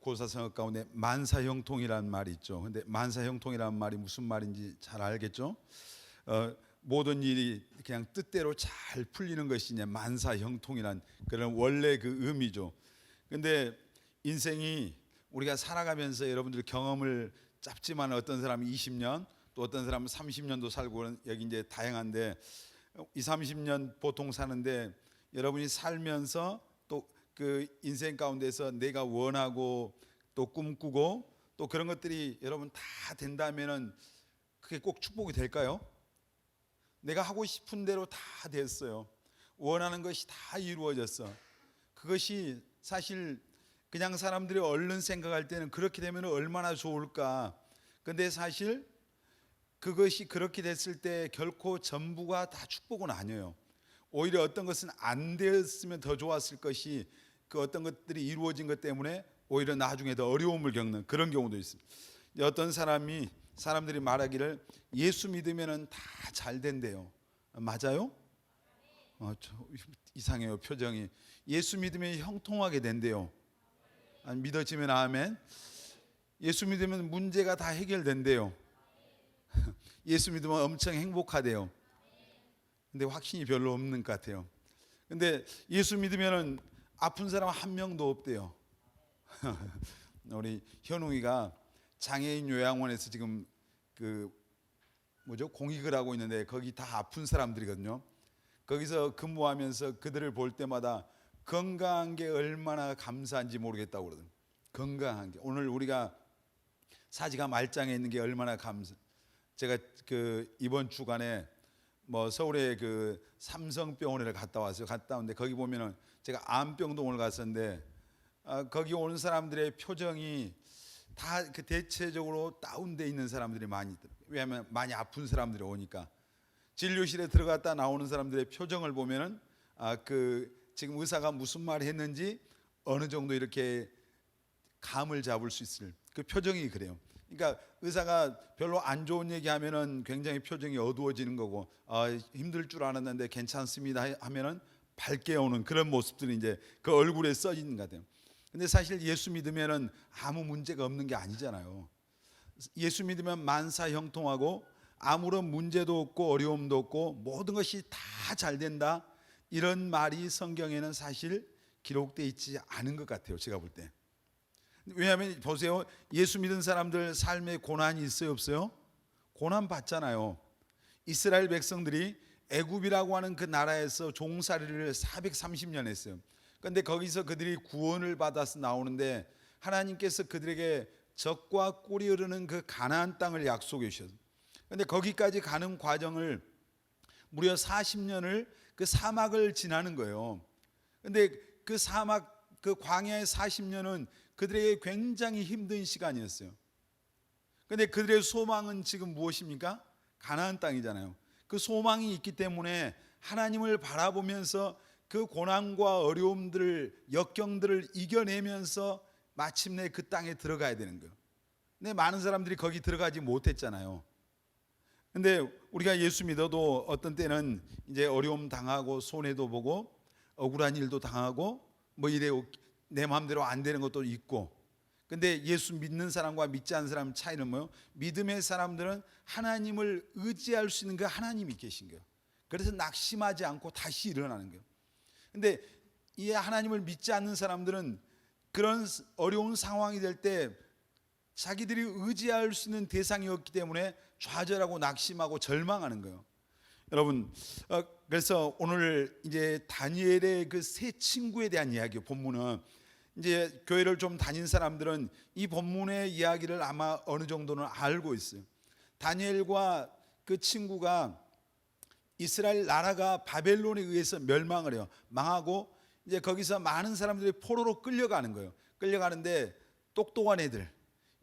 고사성어 가운데 만사형통이라는 말이 있죠. 근데 만사형통이라는 말이 무슨 말인지 잘 알겠죠? 모든 일이 그냥 뜻대로 잘 풀리는 것이 이제 만사형통이란 그런 원래 그 의미죠. 근데 인생이 우리가 살아가면서 여러분들 경험을 짧지만 어떤 사람은 20년, 또 어떤 사람은 30년도 살고 여기 이제 다양한데 20, 30년 보통 사는데 여러분이 살면서 또 그 인생 가운데서 내가 원하고 또 꿈꾸고 또 그런 것들이 여러분 다 된다면은 그게 꼭 축복이 될까요? 내가 하고 싶은 대로 다 됐어요. 원하는 것이 다 이루어졌어. 그것이 사실 그냥 사람들이 얼른 생각할 때는 그렇게 되면 얼마나 좋을까. 근데 사실 그것이 그렇게 됐을 때 결코 전부가 다 축복은 아니에요. 오히려 어떤 것은 안 되었으면 더 좋았을 것이 그 어떤 것들이 이루어진 것 때문에 오히려 나중에 더 어려움을 겪는 그런 경우도 있습니다. 어떤 사람들이 말하기를 예수 믿으면 다 잘 된대요. 맞아요? 이상해요 표정이. 예수 믿으면 형통하게 된대요. 믿어지면 아멘. 예수 믿으면 문제가 다 해결된대요. 예수 믿으면 엄청 행복하대요. 근데 확신이 별로 없는 것 같아요. 근데 예수 믿으면 아픈 사람 한 명도 없대요. 우리 현웅이가 장애인 요양원에서 지금 공익을 하고 있는데 거기 다 아픈 사람들이거든요. 거기서 근무하면서 그들을 볼 때마다 건강한 게 얼마나 감사한지 모르겠다고 그러거든요. 건강한 게. 오늘 우리가 사지가 말짱에 있는 게 얼마나 제가 이번 주간에 서울에 삼성병원에 갔다 왔어요. 갔다 왔는데 거기 보면은 제가 암병동을 갔었는데 거기 오는 사람들의 표정이 다 대체적으로 다운돼 있는 사람들이 많이 있더라고요. 왜냐하면 많이 아픈 사람들이 오니까. 진료실에 들어갔다 나오는 사람들의 표정을 보면은 지금 의사가 무슨 말을 했는지 어느 정도 이렇게 감을 잡을 수 있을 그 표정이 그래요. 그러니까 의사가 별로 안 좋은 얘기하면은 굉장히 표정이 어두워지는 거고, 힘들 줄 알았는데 괜찮습니다 하면은 밝게 오는 그런 모습들이 이제 그 얼굴에 써있는 것 같아요. 근데 사실 예수 믿으면은 아무 문제가 없는 게 아니잖아요. 예수 믿으면 만사형통하고 아무런 문제도 없고 어려움도 없고 모든 것이 다 잘 된다, 이런 말이 성경에는 사실 기록되어 있지 않은 것 같아요, 제가 볼 때. 왜냐하면 보세요, 예수 믿은 사람들 삶에 고난이 있어요 없어요? 고난 받잖아요. 이스라엘 백성들이 애굽이라고 하는 그 나라에서 종살이를 430년 했어요. 그런데 거기서 그들이 구원을 받아서 나오는데 하나님께서 그들에게 젖과 꿀이 흐르는 그 가나안 땅을 약속해 주셨어요. 그런데 거기까지 가는 과정을 무려 40년을 그 사막을 지나는 거예요. 그런데 그 사막, 그 광야의 40년은 그들에게 굉장히 힘든 시간이었어요. 그런데 그들의 소망은 지금 무엇입니까? 가나안 땅이잖아요. 그 소망이 있기 때문에 하나님을 바라보면서 그 고난과 어려움들을, 역경들을 이겨내면서 마침내 그 땅에 들어가야 되는 거예요. 근데 많은 사람들이 거기 들어가지 못했잖아요. 근데 우리가 예수 믿어도 어떤 때는 이제 어려움 당하고 손해도 보고 억울한 일도 당하고 이래 내 마음대로 안 되는 것도 있고. 근데 예수 믿는 사람과 믿지 않는 사람 차이는 뭐예요? 믿음의 사람들은 하나님을 의지할 수 있는 그 하나님이 계신 거예요. 그래서 낙심하지 않고 다시 일어나는 거예요. 근데 이 하나님을 믿지 않는 사람들은 그런 어려운 상황이 될 때 자기들이 의지할 수 있는 대상이 없기 때문에 좌절하고 낙심하고 절망하는 거예요. 여러분, 그래서 오늘 이제 다니엘의 그 세 친구에 대한 이야기예요. 본문은 이제 교회를 좀 다닌 사람들은 이 본문의 이야기를 아마 어느 정도는 알고 있어요. 다니엘과 그 친구가 이스라엘 나라가 바벨론에 의해서 멸망을 해요. 망하고 이제 거기서 많은 사람들이 포로로 끌려가는 거예요. 끌려가는데 똑똑한 애들,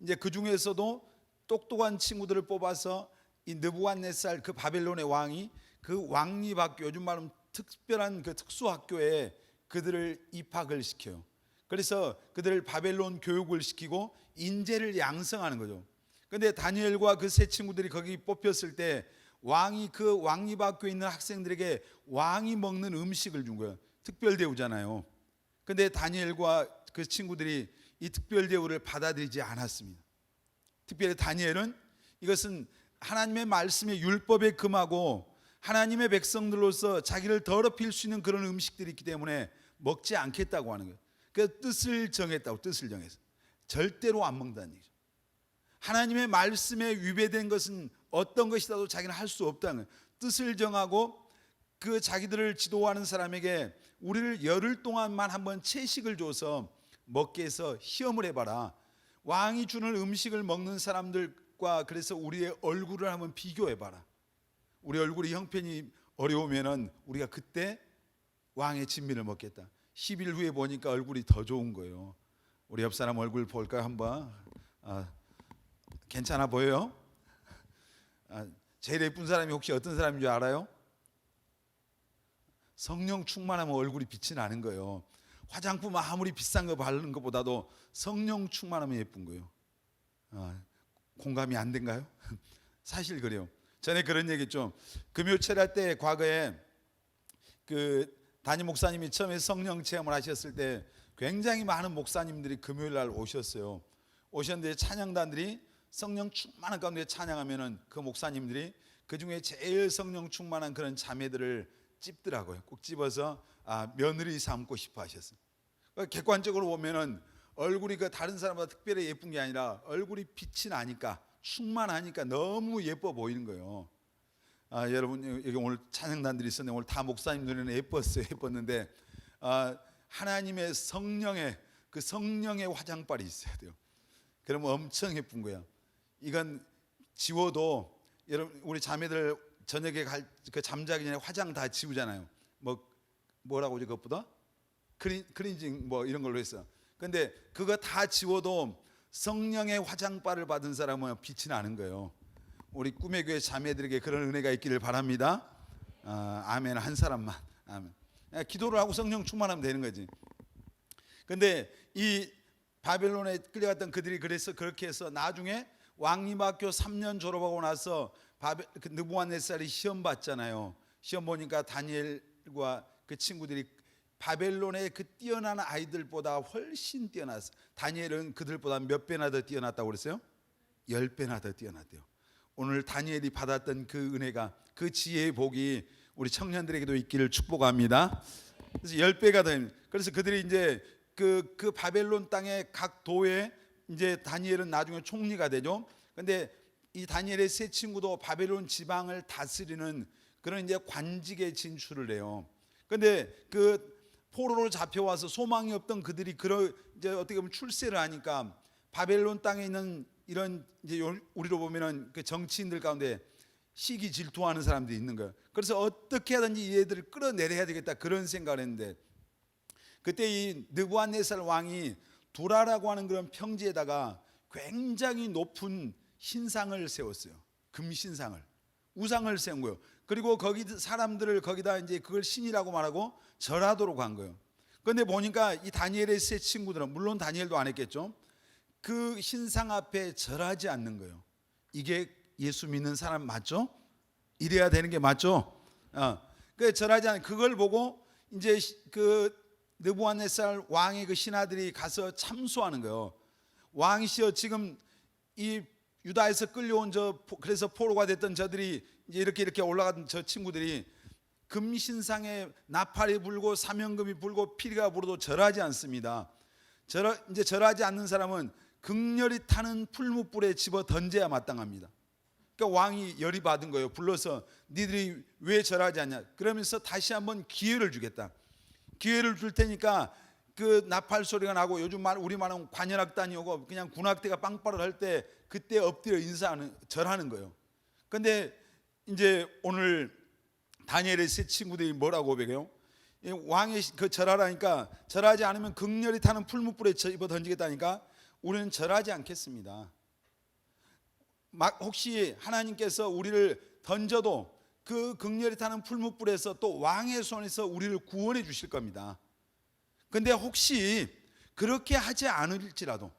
이제 그 중에서도 똑똑한 친구들을 뽑아서 이 느부갓네살 그 바벨론의 왕이 그 왕립학교, 요즘 말하면 특별한 그 특수학교에 그들을 입학을 시켜요. 그래서 그들을 바벨론 교육을 시키고 인재를 양성하는 거죠. 그런데 다니엘과 그 세 친구들이 거기 뽑혔을 때 왕이 그 왕립학교에 있는 학생들에게 왕이 먹는 음식을 준 거예요. 특별 대우잖아요. 그런데 다니엘과 그 친구들이 이 특별 대우를 받아들이지 않았습니다. 특별히 다니엘은 이것은 하나님의 말씀의 율법에 금하고 하나님의 백성들로서 자기를 더럽힐 수 있는 그런 음식들이 있기 때문에 먹지 않겠다고 하는 거예요. 그 뜻을 정했다고. 뜻을 정해서 절대로 안 먹는다는 얘기죠. 하나님의 말씀에 위배된 것은 어떤 것이라도 자기는 할 수 없다는 거예요. 뜻을 정하고 그 자기들을 지도하는 사람에게 우리를 열흘 동안만 한번 채식을 줘서 먹게 해서 시험을 해봐라. 왕이 주는 음식을 먹는 사람들과 그래서 우리의 얼굴을 한번 비교해봐라. 우리 얼굴이 형편이 어려우면은 우리가 그때 왕의 진미를 먹겠다. 10일 후에 보니까 얼굴이 더 좋은 거예요. 우리 옆 사람 얼굴 볼까요 한번? 괜찮아 보여요? 제일 예쁜 사람이 혹시 어떤 사람인 줄 알아요? 성령 충만하면 얼굴이 빛이 나는 거예요. 화장품 아무리 비싼 거 바르는 것보다도 성령 충만하면 예쁜 거예요. 공감이 안 된가요? 사실 그래요. 전에 그런 얘기 좀 금요 철야 때 과거에 그 담임 목사님이 처음에 성령 체험을 하셨을 때 굉장히 많은 목사님들이 금요일 날 오셨어요. 오셨는데 찬양단들이 성령 충만한 가운데 찬양하면은 그 목사님들이 그 중에 제일 성령 충만한 그런 자매들을 찝더라고요. 꼭 집어서 며느리 삼고 싶어 하셨어요. 객관적으로 보면은 얼굴이 그 다른 사람보다 특별히 예쁜 게 아니라 얼굴이 빛이 나니까 충만하니까 너무 예뻐 보이는 거예요. 여러분 여기 오늘 찬양단들이 있었는데 오늘 다 목사님 눈에는 예뻤는데 하나님의 성령의 그 성령의 화장빨이 있어야 돼요. 그러면 엄청 예쁜 거야. 이건 지워도 여러분 우리 자매들 저녁에 그 잠자기 전에 화장 다 지우잖아요. 뭐라고 하지 그것보다 클린징 뭐 이런 걸로 했어. 근데 그거 다 지워도 성령의 화장빨을 받은 사람은 빛이 나는 거예요. 우리 꿈의 교회 자매들에게 그런 은혜가 있기를 바랍니다. 아멘. 한 사람만. 아멘. 기도를 하고 성령 충만하면 되는 거지. 근데 이 바벨론에 끌려갔던 그들이 그래서 그렇게 해서 나중에 왕림학교 3년 졸업하고 나서 느부갓네살이 시험 봤잖아요. 시험 보니까 다니엘과 그 친구들이 바벨론의 그 뛰어난 아이들보다 훨씬 뛰어났어요. 다니엘은 그들보다 몇 배나 더 뛰어났다고 그랬어요? 10배나 더 뛰어났대요. 오늘 다니엘이 받았던 그 은혜가 그 지혜의 복이 우리 청년들에게도 있기를 축복합니다. 그래서 10배가 더. 그래서 그들이 이제 그 바벨론 땅의 각 도에 이제 다니엘은 나중에 총리가 되죠. 근데 이 다니엘의 세 친구도 바벨론 지방을 다스리는 그런 이제 관직에 진출을 해요. 근데 그 포로로 잡혀와서 소망이 없던 그들이 이제 어떻게 보면 출세를 하니까 바벨론 땅에 있는 이런 이제 우리로 보면은 그 정치인들 가운데 시기 질투하는 사람들이 있는 거예요. 그래서 어떻게 하든지 얘들을 끌어내려야 되겠다 그런 생각을 했는데 그때 이 느부갓네살 왕이 두라라고 하는 그런 평지에다가 굉장히 높은 신상을 세웠어요. 금신상을, 우상을 세운 거예요. 그리고 거기 사람들을 거기다 이제 그걸 신이라고 말하고 절하도록 한 거예요. 그런데 보니까 이 다니엘의 세 친구들은 물론 다니엘도 안 했겠죠. 그 신상 앞에 절하지 않는 거예요. 이게 예수 믿는 사람 맞죠? 이래야 되는 게 맞죠? 그 절하지 않는 그걸 보고 이제 그 느부갓네살 왕의 그 신하들이 가서 참소하는 거예요. 왕이시여 지금 이 유다에서 끌려온 그래서 포로가 됐던 저들이 이제 이렇게 올라간 저 친구들이 금신상에 나팔이 불고 사명금이 불고 피리가 불어도 절하지 않습니다. 이제 절하지 않는 사람은 극렬히 타는 풀무불에 집어 던져야 마땅합니다. 그러니까 왕이 열이 받은 거예요. 불러서 니들이 왜 절하지 않냐? 그러면서 다시 한번 기회를 주겠다. 기회를 줄 테니까 그 나팔 소리가 나고 요즘 우리 말하면 관현악단이 오고 그냥 군악대가 빵빠를 할 때 그때 엎드려 절하는 거예요. 근데 이제 오늘 다니엘의 세 친구들이 뭐라고 고백해요? 왕이 그 절하라니까 절하지 않으면 극렬히 타는 풀무불에 집어 던지겠다니까 우리는 절하지 않겠습니다. 혹시 하나님께서 우리를 던져도 그 극렬히 타는 풀무불에서 또 왕의 손에서 우리를 구원해 주실 겁니다. 근데 혹시 그렇게 하지 않을지라도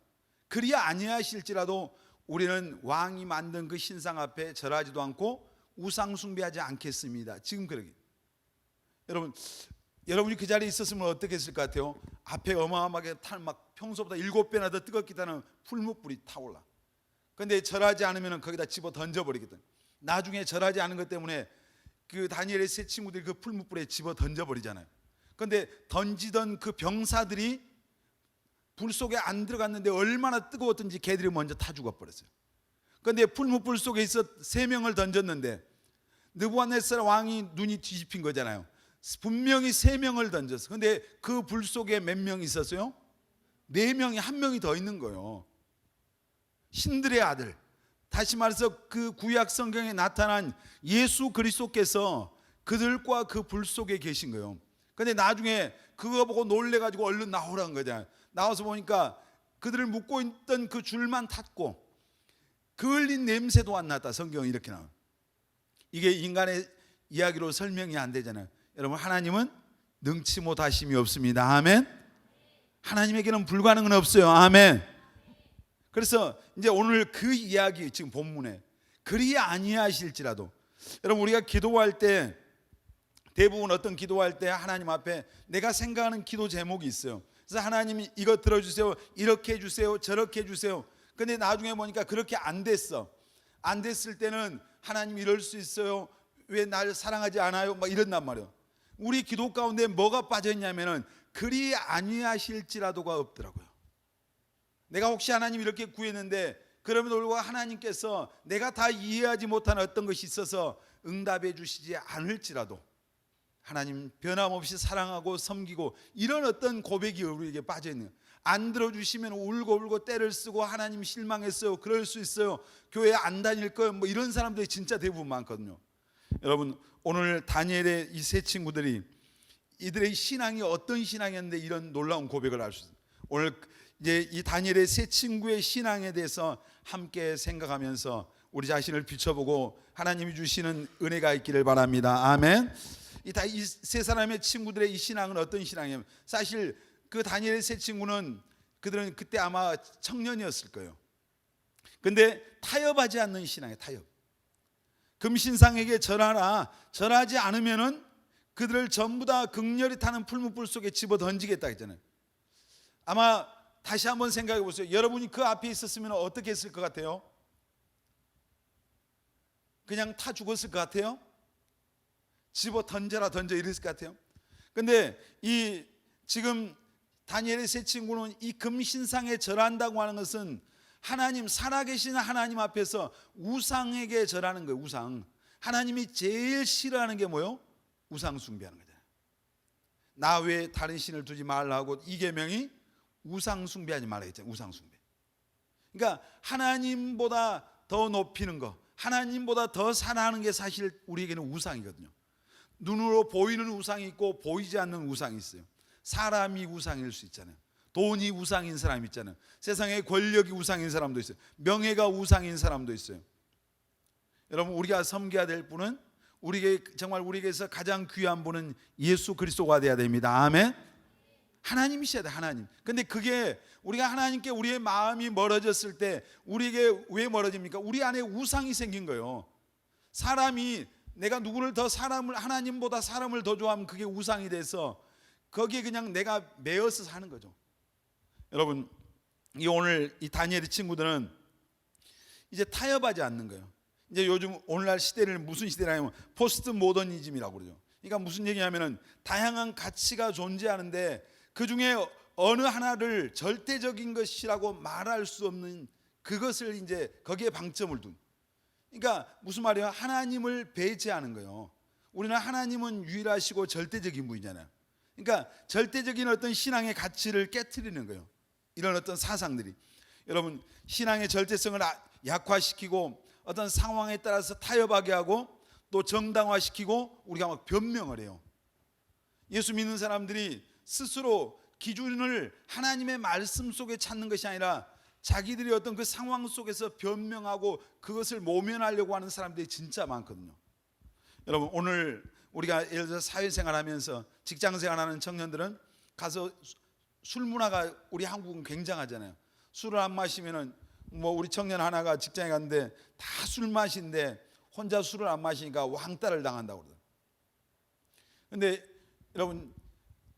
그리야 아니하실지라도 우리는 왕이 만든 그 신상 앞에 절하지도 않고 우상 숭배하지 않겠습니다. 지금 그러기. 여러분 여러분이 그 자리에 있었으면 어떻게 했을 것 같아요? 앞에 어마어마하게 막 평소보다 7배나 더 뜨겁기다는 풀무불이 타올라. 근데 절하지 않으면 거기다 집어 던져버리거든. 나중에 절하지 않은 것 때문에 그 다니엘의 세 친구들이 그 풀무불에 집어 던져버리잖아요. 근데 던지던 그 병사들이 불 속에 안 들어갔는데 얼마나 뜨거웠던지 걔들이 먼저 타 죽어버렸어요. 근데 풀무불 속에 있어 3명을 던졌는데 느부갓네살 왕이 눈이 뒤집힌 거잖아요. 분명히 3명을 던졌어. 근데 그 불 속에 몇 명 있었어요? 4명이, 1명이 더 있는 거예요. 신들의 아들, 다시 말해서 그 구약 성경에 나타난 예수 그리스도께서 그들과 그 불 속에 계신 거예요. 근데 나중에 그거 보고 놀래가지고 얼른 나오라는 거잖아요. 나와서 보니까 그들을 묶고 있던 그 줄만 탔고 그을린 냄새도 안 났다. 성경은 이렇게 나와요. 이게 인간의 이야기로 설명이 안 되잖아요. 여러분, 하나님은 능치 못하심이 없습니다. 아멘. 하나님에게는 불가능은 없어요. 아멘. 그래서 이제 오늘 그 이야기, 지금 본문에 그리 아니하실지라도, 여러분, 우리가 기도할 때 대부분 어떤 기도할 때 하나님 앞에 내가 생각하는 기도 제목이 있어요. 그래서 하나님이 이거 들어주세요, 이렇게 해주세요, 저렇게 해주세요. 근데 나중에 보니까 그렇게 안 됐어. 안 됐을 때는 하나님 이럴 수 있어요, 왜 날 사랑하지 않아요, 막 이런단 말이에요. 우리 기도 가운데 뭐가 빠져있냐면은 그리 아니하실지라도가 없더라고요. 내가 혹시 하나님 이렇게 구했는데 그럼에도 불구하고 하나님께서 내가 다 이해하지 못하는 어떤 것이 있어서 응답해 주시지 않을지라도 하나님 변함없이 사랑하고 섬기고, 이런 어떤 고백이 우리에게 빠져있는 거예요. 안 들어주시면 울고 때를 쓰고 하나님 실망했어요, 그럴 수 있어요, 교회 안 다닐 거예요, 뭐 이런 사람들이 진짜 대부분 많거든요. 여러분, 오늘 다니엘의 이 세 친구들이 이들의 신앙이 어떤 신앙이었는데 이런 놀라운 고백을 할 수 있어요. 오늘 이제 이 다니엘의 세 친구의 신앙에 대해서 함께 생각하면서 우리 자신을 비춰보고 하나님이 주시는 은혜가 있기를 바랍니다. 아멘. 이 세 사람의 친구들의 이 신앙은 어떤 신앙이냐면, 사실 그 다니엘의 세 친구는 그들은 그때 아마 청년이었을 거예요. 근데 타협하지 않는 신앙이에요. 타협. 금신상에게 절하라, 절하지 않으면은 그들을 전부 다 극렬히 타는 풀무불 속에 집어 던지겠다 했잖아요. 아마 다시 한번 생각해 보세요. 여러분이 그 앞에 있었으면 어떻게 했을 것 같아요? 그냥 타 죽었을 것 같아요? 집어 던져 이랬을 것 같아요? 근데 이 지금 다니엘의 세 친구는 이 금신상에 절한다고 하는 것은 하나님, 살아계신 하나님 앞에서 우상에게 절하는 거예요. 우상. 하나님이 제일 싫어하는 게 뭐예요? 우상 숭배하는 거잖아요. 나 외에 다른 신을 두지 말라고 이 계명이 우상 숭배하지 말라 했잖아요. 우상 숭배. 그러니까 하나님보다 더 높이는 거, 하나님보다 더 사랑하는 게 사실 우리에게는 우상이거든요. 눈으로 보이는 우상이 있고 보이지 않는 우상이 있어요. 사람이 우상일 수 있잖아요. 돈이 우상인 사람 있잖아요. 세상의 권력이 우상인 사람도 있어요. 명예가 우상인 사람도 있어요. 여러분, 우리가 섬겨야 될 분은 정말 우리에게서 가장 귀한 분은 예수 그리스도가 되어야 됩니다. 아멘. 하나님이셔야 돼, 하나님. 근데 그게 우리가 하나님께 우리의 마음이 멀어졌을 때 우리에게 왜 멀어집니까? 우리 안에 우상이 생긴 거예요. 사람이, 내가 누구를 더 하나님보다 사람을 더 좋아하면 그게 우상이 돼서 거기에 그냥 내가 매여서 사는 거죠. 여러분, 오늘 이 다니엘의 친구들은 이제 타협하지 않는 거예요. 이제 요즘 오늘날 시대를 무슨 시대냐면 포스트 모더니즘이라고 그러죠. 그러니까 무슨 얘기냐면은 다양한 가치가 존재하는데 그 중에 어느 하나를 절대적인 것이라고 말할 수 없는 그것을 이제 거기에 방점을 둔. 그러니까 무슨 말이에요? 하나님을 배제하는 거예요. 우리는 하나님은 유일하시고 절대적인 분이잖아요. 그러니까 절대적인 어떤 신앙의 가치를 깨트리는 거예요. 이런 어떤 사상들이, 여러분, 신앙의 절대성을 약화시키고 어떤 상황에 따라서 타협하게 하고 또 정당화시키고 우리가 막 변명을 해요. 예수 믿는 사람들이 스스로 기준을 하나님의 말씀 속에 찾는 것이 아니라 자기들이 어떤 그 상황 속에서 변명하고 그것을 모면하려고 하는 사람들이 진짜 많거든요. 여러분, 오늘 우리가 예를 들어 사회생활하면서 직장생활하는 청년들은 가서 술 문화가 우리 한국은 굉장하잖아요. 술을 안 마시면은 뭐 우리 청년 하나가 직장에 갔는데 다 술 마신데 혼자 술을 안 마시니까 왕따를 당한다고 그러더라고요. 근데 여러분,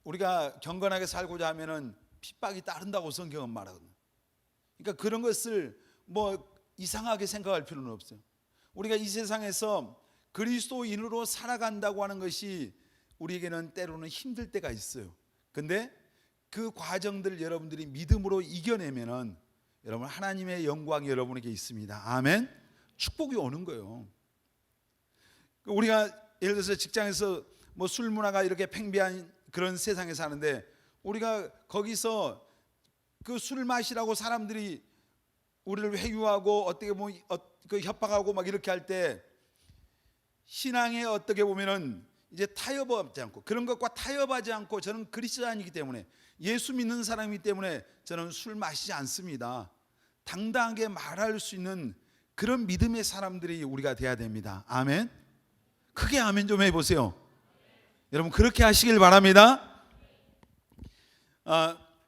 우리가 경건하게 살고자 하면은 핍박이 따른다고 성경은 말하거든요. 그러니까 그런 것을 뭐 이상하게 생각할 필요는 없어요. 우리가 이 세상에서 그리스도인으로 살아간다고 하는 것이 우리에게는 때로는 힘들 때가 있어요. 근데 그 과정들을 여러분들이 믿음으로 이겨내면은 여러분 하나님의 영광이 여러분에게 있습니다. 아멘. 축복이 오는 거예요. 우리가 예를 들어서 직장에서 뭐 술 문화가 이렇게 팽배한 그런 세상에 사는데 우리가 거기서 그 술 마시라고 사람들이 우리를 회유하고 어떻게 보면 그 협박하고 막 이렇게 할 때 신앙에 어떻게 보면은 이제 타협하지 않고 그런 것과 타협하지 않고 저는 그리스도인이기 때문에 예수 믿는 사람이기 때문에 저는 술 마시지 않습니다. 당당하게 말할 수 있는 그런 믿음의 사람들이 우리가 돼야 됩니다. 아멘. 크게 아멘 좀 해보세요. 여러분 그렇게 하시길 바랍니다.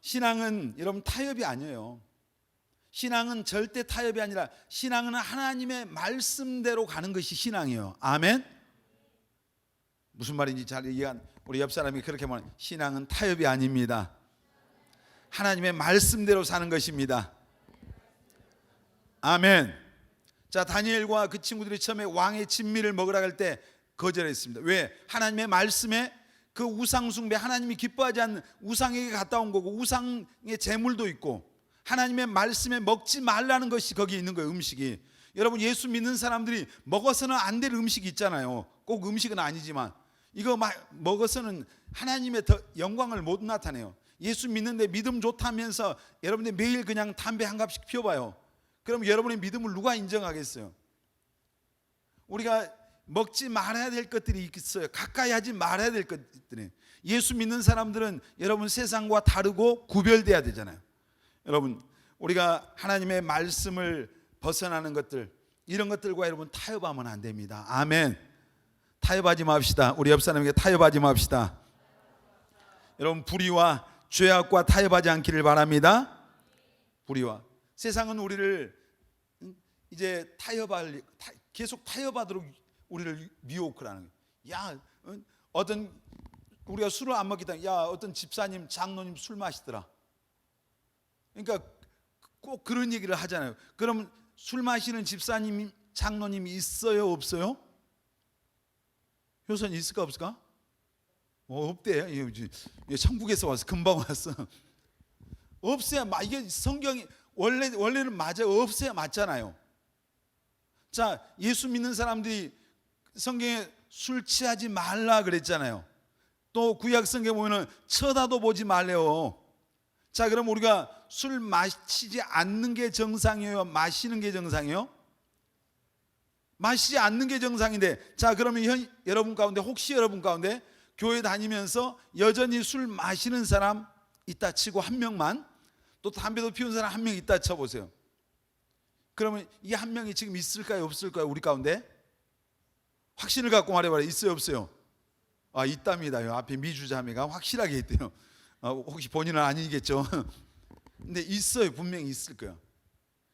신앙은 여러분 타협이 아니에요. 신앙은 절대 타협이 아니라 신앙은 하나님의 말씀대로 가는 것이 신앙이에요. 아멘. 무슨 말인지 잘 이해한 우리 옆 사람이 그렇게 말해요. 신앙은 타협이 아닙니다. 하나님의 말씀대로 사는 것입니다. 아멘. 자, 다니엘과 그 친구들이 처음에 왕의 진미를 먹으라 할 때 거절했습니다. 왜? 하나님의 말씀에 그 우상 숭배, 하나님이 기뻐하지 않는 우상에게 갔다 온 거고 우상의 제물도 있고 하나님의 말씀에 먹지 말라는 것이 거기 있는 거예요. 음식이. 여러분 예수 믿는 사람들이 먹어서는 안 될 음식이 있잖아요. 꼭 음식은 아니지만 이거 먹어서는 하나님의 더 영광을 못 나타내요. 예수 믿는데 믿음 좋다면서 여러분들 매일 그냥 담배 한 갑씩 피워봐요. 그럼 여러분의 믿음을 누가 인정하겠어요? 우리가 먹지 말아야 될 것들이 있어요. 가까이 하지 말아야 될 것들이. 예수 믿는 사람들은 여러분 세상과 다르고 구별돼야 되잖아요. 여러분 우리가 하나님의 말씀을 벗어나는 것들 이런 것들과 여러분 타협하면 안 됩니다. 아멘. 타협하지 맙시다. 우리 옆 사람에게 타협하지 맙시다. 여러분 불의와 죄악과 타협하지 않기를 바랍니다. 불의와 세상은 우리를 이제 계속 타협하도록 우리를 미혹을 하는 거예요. 야, 어떤 우리가 술을 안 먹겠다. 야, 어떤 집사님, 장로님 술 마시더라. 그러니까 꼭 그런 얘기를 하잖아요. 그럼 술 마시는 집사님, 장로님이 있어요, 없어요? 효선이 있을까 없을까? 없대. 천국에서 와서 금방 왔어. 없어야 이게 성경이 원래는 맞아요. 없어야 맞잖아요. 자, 예수 믿는 사람들이 성경에 술 취하지 말라 그랬잖아요. 또 구약 성경에 보면은 쳐다도 보지 말래요. 자, 그럼 우리가 술 마시지 않는 게 정상이에요? 마시는 게 정상이에요? 마시지 않는 게 정상인데, 자, 그러면 여러분 가운데 혹시 여러분 가운데 교회 다니면서 여전히 술 마시는 사람 있다 치고 한 명만, 또 담배도 피우는 사람 한 명 있다 쳐보세요. 그러면 이 한 명이 지금 있을까요, 없을까요? 우리 가운데 확신을 갖고 말해봐요. 있어요, 없어요? 있답니다. 앞에 미주자매가 확실하게 있대요. 혹시 본인은 아니겠죠? 근데 있어요. 분명히 있을 거예요.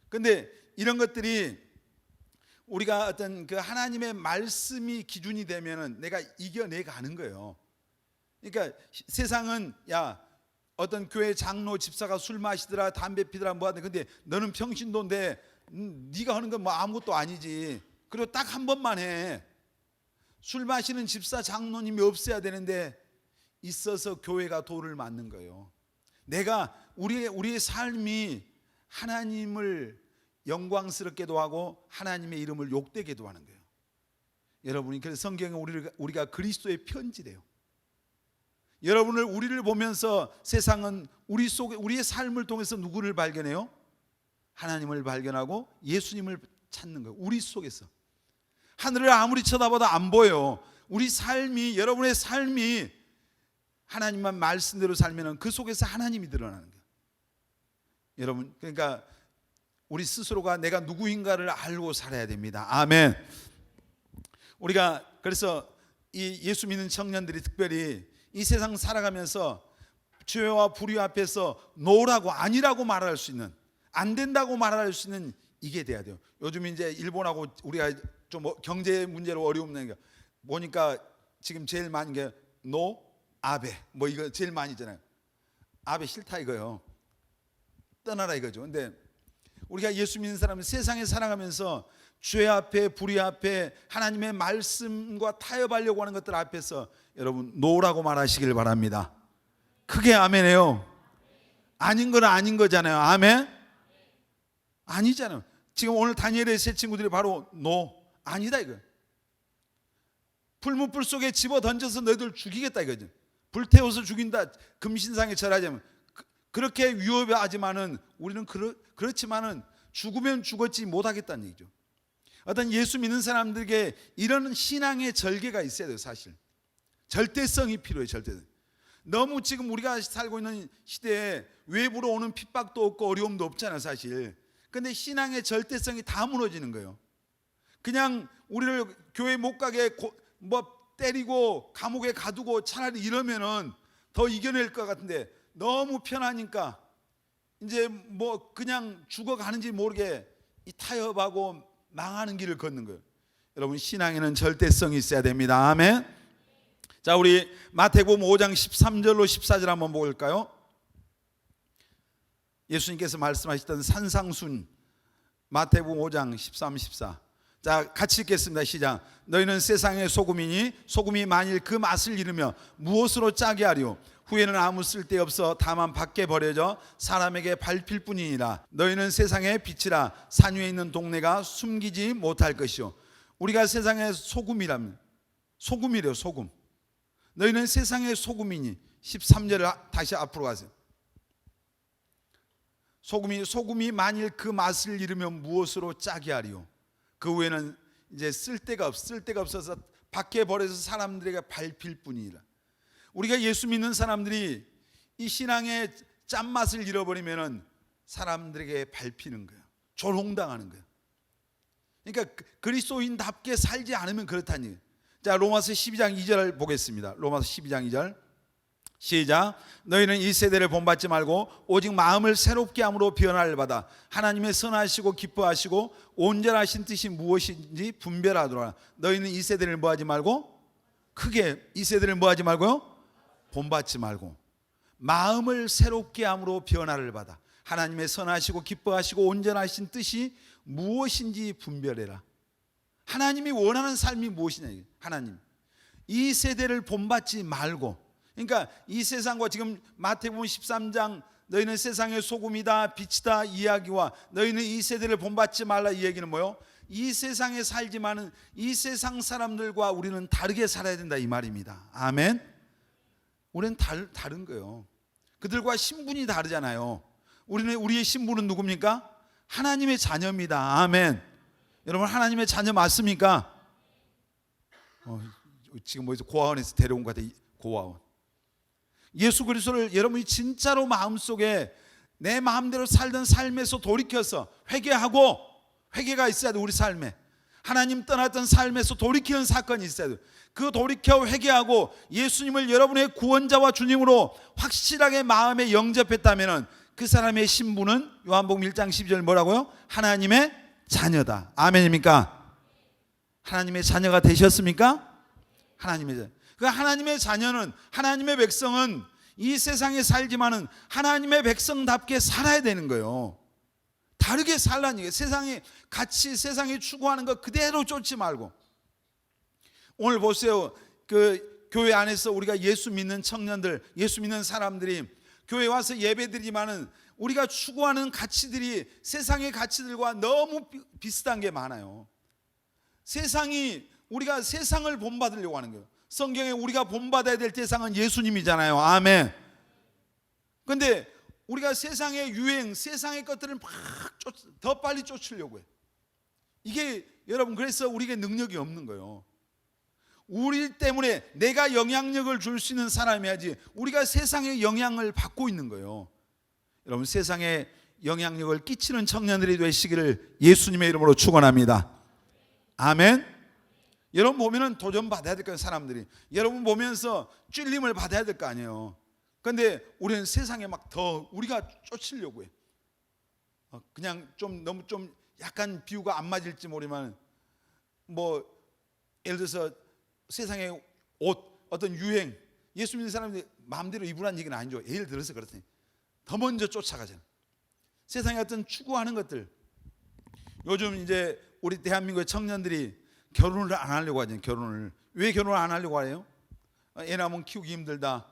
근데 이런 것들이 우리가 어떤 그 하나님의 말씀이 기준이 되면은 내가 이겨내 가는 거예요. 그러니까 세상은 야, 어떤 교회 장로 집사가 술 마시더라, 담배 피더라, 뭐 하더라. 근데 너는 평신도인데 네가 하는 건 뭐 아무것도 아니지. 그리고 딱 한 번만 해. 술 마시는 집사 장로님이 없어야 되는데 있어서 교회가 돌을 맞는 거예요. 내가 우리의 삶이 하나님을 영광스럽게도 하고 하나님의 이름을 욕되게도 하는 거예요. 여러분이 그래서 성경에 우리가 그리스도의 편지래요. 우리를 보면서 세상은 우리의 삶을 통해서 누구를 발견해요? 하나님을 발견하고 예수님을 찾는 거예요. 우리 속에서. 하늘을 아무리 쳐다봐도 안 보여요. 우리 삶이, 여러분의 삶이 하나님만 말씀대로 살면 그 속에서 하나님이 드러나는 거예요. 여러분, 그러니까 우리 스스로가 내가 누구인가를 알고 살아야 됩니다. 아멘. 우리가 그래서 이 예수 믿는 청년들이 특별히 이 세상 살아가면서 죄와 불의 앞에서 노라고 아니라고 말할 수 있는, 안 된다고 말할 수 있는 이게 돼야 돼요. 요즘 이제 일본하고 우리가 좀 경제 문제로 어려움 내니까 보니까 지금 제일 많은 게 노, 아베 뭐 이거 제일 많이 있잖아요. 아베 싫다 이거요. 떠나라 이거죠. 근데 우리가 예수 믿는 사람은 세상에 살아가면서 죄 앞에 불의 앞에 하나님의 말씀과 타협하려고 하는 것들 앞에서 여러분 노라고 말하시길 바랍니다. 크게 아멘해요. 아닌 건 아닌 거잖아요. 아멘. 아니잖아요. 지금 오늘 다니엘의 세 친구들이 바로 노 아니다 이거. 불문불 속에 집어 던져서 너희들 죽이겠다 이거죠. 불태워서 죽인다. 금신상에 절하자면 그렇게 위협하지만은 우리는 그렇지만은 죽으면 죽었지 못하겠다는 얘기죠. 어떤 예수 믿는 사람들에게 이런 신앙의 절개가 있어야 돼요. 사실 절대성이 필요해요. 절대성. 너무 지금 우리가 살고 있는 시대에 외부로 오는 핍박도 없고 어려움도 없잖아요. 사실. 근데 신앙의 절대성이 다 무너지는 거예요. 그냥 우리를 교회 못 가게 때리고 감옥에 가두고 차라리 이러면은 더 이겨낼 것 같은데 너무 편하니까 이제 그냥 죽어가는지 모르게 이 타협하고 망하는 길을 걷는 거예요. 여러분 신앙에는 절대성이 있어야 됩니다. 아멘. 자, 우리 마태복음 5장 13절로 14절 한번 볼까요? 예수님께서 말씀하셨던 산상순 마태복음 5장 13, 14. 자, 같이 읽겠습니다. 시작. 너희는 세상의 소금이니 소금이 만일 그 맛을 잃으며 무엇으로 짜게 하리요? 후에는 아무 쓸데없어 다만 밖에 버려져 사람에게 밟힐 뿐이니라. 너희는 세상의 빛이라. 산 위에 있는 동네가 숨기지 못할 것이요. 우리가 세상의 소금이라면 소금이래요. 소금. 너희는 세상의 소금이니 13절을 다시 앞으로 가세요. 소금이 만일 그 맛을 잃으면 무엇으로 짜게 하리요? 그 후에는 이제 쓸데가 없어서 밖에 버려서 사람들에게 밟힐 뿐이라. 우리가 예수 믿는 사람들이 이 신앙의 짠맛을 잃어버리면은 사람들에게 밟히는 거예요. 조롱당하는 거예요. 그러니까 그리스도인답게 살지 않으면 그렇다는 얘기예요. 자, 로마서 12장 2절 보겠습니다. 로마서 12장 2절 시작. 너희는 이 세대를 본받지 말고 오직 마음을 새롭게 함으로 변화를 받아 하나님의 선하시고 기뻐하시고 온전하신 뜻이 무엇인지 분별하도록. 너희는 이 세대를 뭐하지 말고 크게 이 세대를 뭐하지 말고요? 본받지 말고 마음을 새롭게 함으로 변화를 받아 하나님의 선하시고 기뻐하시고 온전하신 뜻이 무엇인지 분별해라. 하나님이 원하는 삶이 무엇이냐. 하나님 이 세대를 본받지 말고, 그러니까 이 세상과 지금 마태복음 13장 너희는 세상의 소금이다 빛이다 이야기와 너희는 이 세대를 본받지 말라 이 얘기는 뭐요? 이 세상에 살지만은 이 세상 사람들과 우리는 다르게 살아야 된다 이 말입니다. 아멘. 우리는 다른 거예요. 그들과 신분이 다르잖아요. 우리의 신분은 누굽니까? 하나님의 자녀입니다. 아멘. 여러분 하나님의 자녀 맞습니까? 지금 고아원에서 데려온 것 같아요. 고아원. 예수 그리스도를 여러분이 진짜로 마음속에 내 마음대로 살던 삶에서 돌이켜서 회개가 있어야 돼. 우리 삶에 하나님 떠났던 삶에서 돌이키는 사건이 있어야 돼. 그 돌이켜 회개하고 예수님을 여러분의 구원자와 주님으로 확실하게 마음에 영접했다면 그 사람의 신분은 요한복음 1장 12절 뭐라고요? 하나님의 자녀다. 아멘입니까? 하나님의 자녀가 되셨습니까? 하나님의 자녀. 그 하나님의 자녀는, 하나님의 백성은 이 세상에 살지만은 하나님의 백성답게 살아야 되는 거예요. 다르게 살라는 얘기예요. 세상에 같이 세상에 추구하는 거 그대로 쫓지 말고. 오늘 보세요. 그 교회 안에서 우리가 예수 믿는 청년들, 예수 믿는 사람들이 교회 와서 예배드리지만은 우리가 추구하는 가치들이 세상의 가치들과 너무 비슷한 게 많아요. 우리가 세상을 본받으려고 하는 거예요. 성경에 우리가 본받아야 될 대상은 예수님이잖아요. 아멘. 그런데 우리가 세상의 유행, 세상의 것들을 더 빨리 쫓으려고 해요. 이게 여러분 그래서 우리에게 능력이 없는 거예요. 우리 때문에 내가 영향력을 줄 수 있는 사람이야지 우리가 세상에 영향을 받고 있는 거예요. 여러분 세상에 영향력을 끼치는 청년들이 되시기를 예수님의 이름으로 축원합니다. 아멘. 여러분 보면은 도전 받아야 될 거예요. 사람들이 여러분 보면서 찔림을 받아야 될 거 아니에요. 그런데 우리는 세상에 막 더 우리가 쫓으려고 해. 그냥 너무 약간 비유가 안 맞을지 모르지만 예를 들어서 세상의 옷 어떤 유행 예수 믿는 사람들이 마음대로 입으라는 얘기는 아니죠. 예를 들어서 그렇더니 더 먼저 쫓아가잖아요. 세상에 어떤 추구하는 것들. 요즘 이제 우리 대한민국의 청년들이 결혼을 안 하려고 하잖아요. 결혼을. 왜 결혼을 안 하려고 해요? 애 낳으면 키우기 힘들다.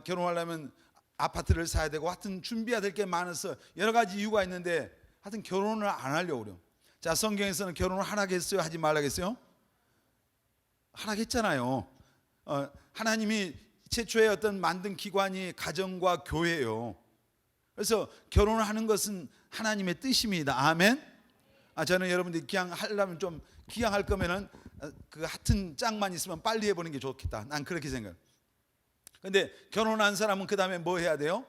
결혼하려면 아파트를 사야 되고 하여튼 준비해야 될 게 많아서 여러 가지 이유가 있는데 하여튼 결혼을 안 하려고 그래요. 자, 성경에서는 결혼을 하라겠어요? 하지 말라겠어요? 하라겠잖아요. 하나님이 최초의 어떤 만든 기관이 가정과 교회예요. 그래서 결혼을 하는 것은 하나님의 뜻입니다. 아멘. 저는 여러분들이 기양하려면 좀 기양할 거면은 그 하여튼 짝만 있으면 빨리 해보는 게 좋겠다. 난 그렇게 생각해요. 근데 결혼한 사람은 그 다음에 뭐 해야 돼요?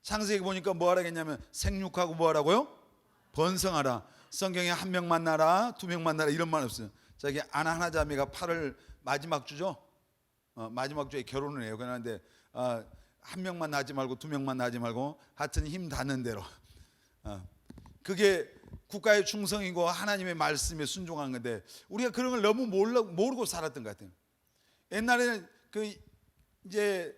창세기 보니까 뭐 하라겠냐면 생육하고 뭐 하라고요? 번성하라. 성경에 한 명 만나라, 두 명 만나라 이런 말 없어요. 저기 아나 자매가 8월 마지막 주죠. 마지막 주에 결혼을 해요. 그런데 한 명만 나지 말고 두 명만 나지 말고 하여튼 힘 닿는 대로. 그게 국가의 충성이고 하나님의 말씀에 순종한 건데 우리가 그런 걸 너무 모르고 살았던 것 같아요. 옛날에는 이제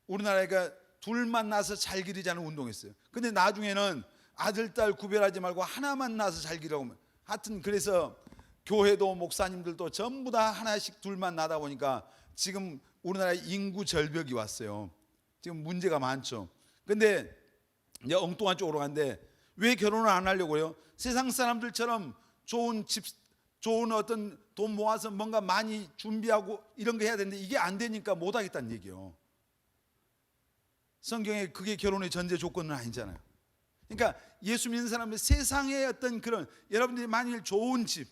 우리나라가 둘만 나서 잘 기르자는 운동했어요. 근데 나중에는 아들, 딸 구별하지 말고 하나만 나서 잘 기르라고. 하여튼 그래서 교회도 목사님들도 전부 다 하나씩 둘만 나다 보니까 지금 우리나라에 인구 절벽이 왔어요. 지금 문제가 많죠. 근데 이제 엉뚱한 쪽으로 가는데 왜 결혼을 안 하려고 해요? 세상 사람들처럼 좋은 집, 좋은 어떤 돈 모아서 뭔가 많이 준비하고 이런 거 해야 되는데 이게 안 되니까 못 하겠다는 얘기예요. 성경에 그게 결혼의 전제 조건은 아니잖아요. 그러니까 예수 믿는 사람들 세상의 어떤 그런 여러분들이 만일 좋은 집,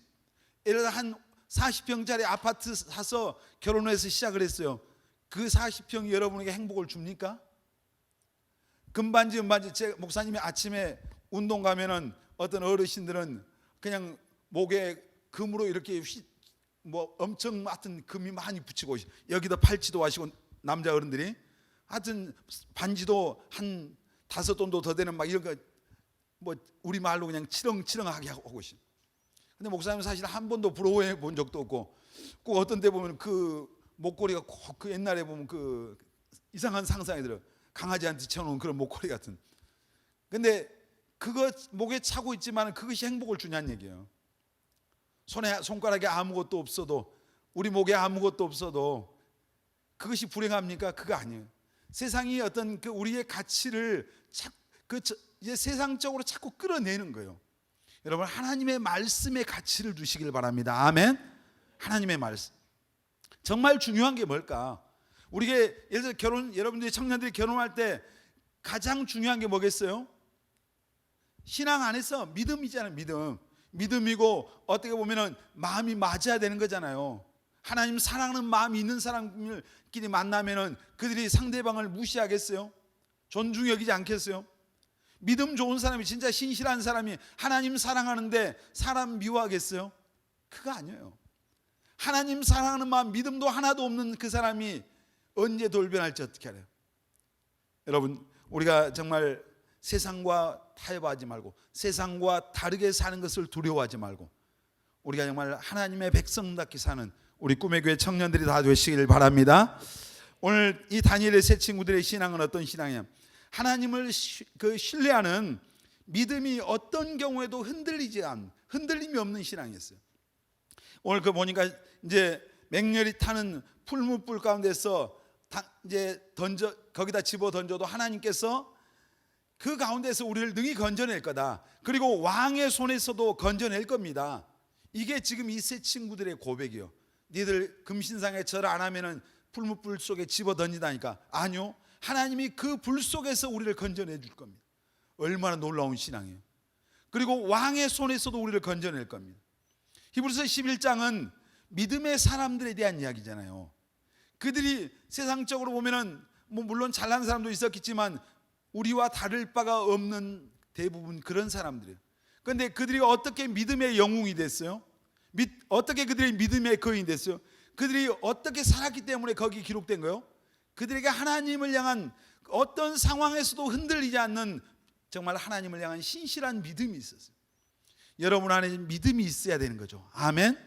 예를 들어 한 40평짜리 아파트 사서 결혼해서 시작을 했어요. 그 40평이 여러분에게 행복을 줍니까? 금반지 제 목사님이 아침에 운동 가면은 어떤 어르신들은 그냥 목에 금으로 이렇게 뭐 엄청 하여튼 금이 많이 붙이고 여기다 팔찌도 하시고 남자 어른들이 하여튼 반지도 한 5돈도 더 되는 막 이런 거 뭐 우리 말로 그냥 치렁치렁하게 하고 있어요. 근데 목사님은 사실 한 번도 부러워해 본 적도 없고 꼭 어떤 데 보면 그 목걸이가 꼭 그 옛날에 보면 그 이상한 상상이 들어요. 강아지한테 쳐놓은 그런 목걸이 같은. 근데 그거 목에 차고 있지만 그것이 행복을 주냐는 얘기예요. 손가락에 아무것도 없어도 우리 목에 아무것도 없어도 그것이 불행합니까? 그거 아니에요. 세상이 어떤 그 우리의 가치를 이제 세상적으로 자꾸 끌어내는 거예요. 여러분 하나님의 말씀의 가치를 두시길 바랍니다. 아멘. 하나님의 말씀 정말 중요한 게 뭘까? 우리가 예를 들어 여러분들이 청년들이 결혼할 때 가장 중요한 게 뭐겠어요? 신앙 안에서 믿음이잖아요. 믿음이고 어떻게 보면은 마음이 맞아야 되는 거잖아요. 하나님 사랑하는 마음이 있는 사람들끼리 만나면은 그들이 상대방을 무시하겠어요? 존중 여기지 않겠어요? 믿음 좋은 사람이 진짜 신실한 사람이 하나님 사랑하는데 사람 미워하겠어요? 그거 아니에요. 하나님 사랑하는 마음 믿음도 하나도 없는 그 사람이 언제 돌변할지 어떻게 알아요? 여러분 우리가 정말 세상과 타협하지 말고 세상과 다르게 사는 것을 두려워하지 말고 우리가 정말 하나님의 백성답게 사는 우리 꿈의 교회 청년들이 다 되시길 바랍니다. 오늘 이 다니엘의 세 친구들의 신앙은 어떤 신앙이냐? 하나님을 신뢰하는 믿음이 어떤 경우에도 흔들림이 없는 신앙이었어요. 오늘 그 보니까 이제 맹렬히 타는 풀무불 가운데서 이제 거기다 집어 던져도 하나님께서 그 가운데서 우리를 능히 건져낼 거다. 그리고 왕의 손에서도 건져낼 겁니다. 이게 지금 이 세 친구들의 고백이요. 니들 금신상에 절 안 하면은 풀무불 속에 집어 던진다니까. 아니요. 하나님이 그 불 속에서 우리를 건져내 줄 겁니다. 얼마나 놀라운 신앙이에요. 그리고 왕의 손에서도 우리를 건져낼 겁니다. 히브리서 11장은 믿음의 사람들에 대한 이야기잖아요. 그들이 세상적으로 보면은 뭐 물론 잘난 사람도 있었겠지만 우리와 다를 바가 없는 대부분 그런 사람들이에요. 그런데 그들이 어떻게 믿음의 영웅이 됐어요? 어떻게 그들이 믿음의 거인이 됐어요? 그들이 어떻게 살았기 때문에 거기 기록된 거예요? 그들에게 하나님을 향한 어떤 상황에서도 흔들리지 않는 정말 하나님을 향한 신실한 믿음이 있었어요. 여러분 안에 믿음이 있어야 되는 거죠. 아멘.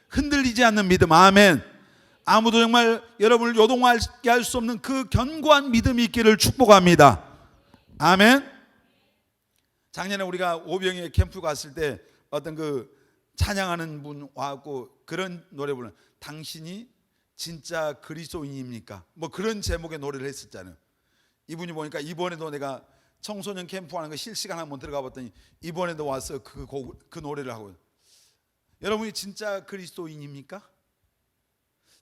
흔들리지 않는 믿음. 아멘. 아무도 정말 여러분을 요동하게 할 수 없는 그 견고한 믿음이 있기를 축복합니다. 아멘. 작년에 우리가 오병이의 캠프 갔을 때 어떤 그 찬양하는 분 와갖고 그런 노래 부르는, 당신이 진짜 그리스도인입니까? 뭐 그런 제목의 노래를 했었잖아요. 이분이 보니까 이번에도 내가 청소년 캠프 하는 거 실시간 한번 들어가 봤더니 이번에도 와서 그 노래를 하고, 여러분이 진짜 그리스도인입니까?